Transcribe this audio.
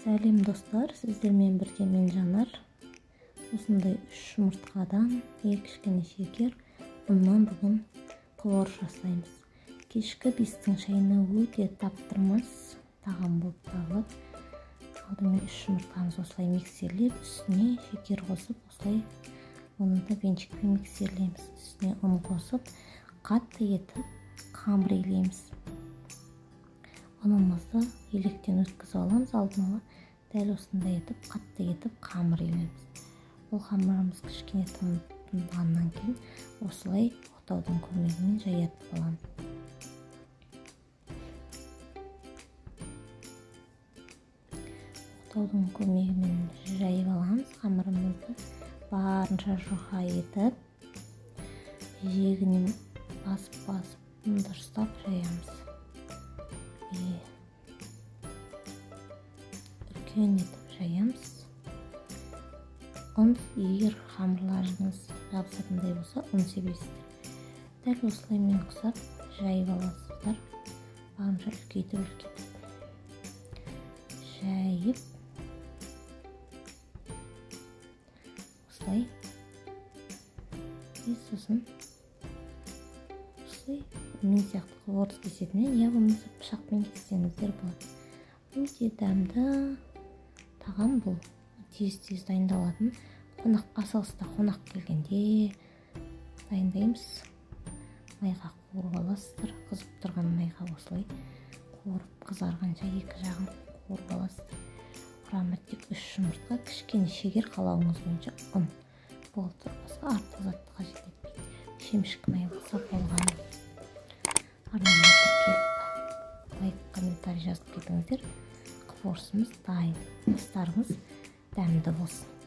Сәлем достар, сіздермен бірге мен Жанар. Осындай 3 жұмыртқадан кішкене шекер ұннан бүгін қуырш жасаймыз. Кешкі бестің шайына өте таптырмас тағам болып табылады. Алдымен 3 жұмыртқамыз осылай миксерлеп, үстіне шекер қосып, осылай оны да венчикпен миксерлейміз. Үстіне ұн қосып, қатты етіп қамыр илейміз. Ұнымызды електен өткізіп аламыз, алдын ала дәл осындай етіп, қатты етіп қамыр илейміз. Ол қамырымыз кішкене тынғаннан кейін осылай оқтаудың көмегімен жаятып аламыз. Оқтаудың көмегімен жайып аламыз. Қамырымызды барынша жұқа етіп, жегінен басып дұрыстап жаямыз. Үлкен етіп жаямыз. Егер қамырларыңыз жабысатындай болса, ұн себесіздер. Дәл осылаймен құсап жайып аласыздар. Барынша үлкейтіп жайып, осылай сосын мен сияқты қуырыс кесетінен, я болмаса пышақпен кессеңіздер болады. Өте дәмді тағам бұл. Тез дайындалатын. Асығыста қонақ келгенде дайындаймыз. Майға қуырып аласыздар. Қызып тұрған майға осылай қуырып, қызарғанша екі жағын қуырып аласыздар. Құрамы тек 3 жұмыртқа, кішкене шекер, қалауыңыз бойынша ұн. Болды. Басқа артық затты қажет етпейді. Шемшік май болса болғаны. Арнама тіркеліп, лайк, комментарий жазып кетіңіздер. Қуырысымыз дайын. Астарыңыз дәмді болсын.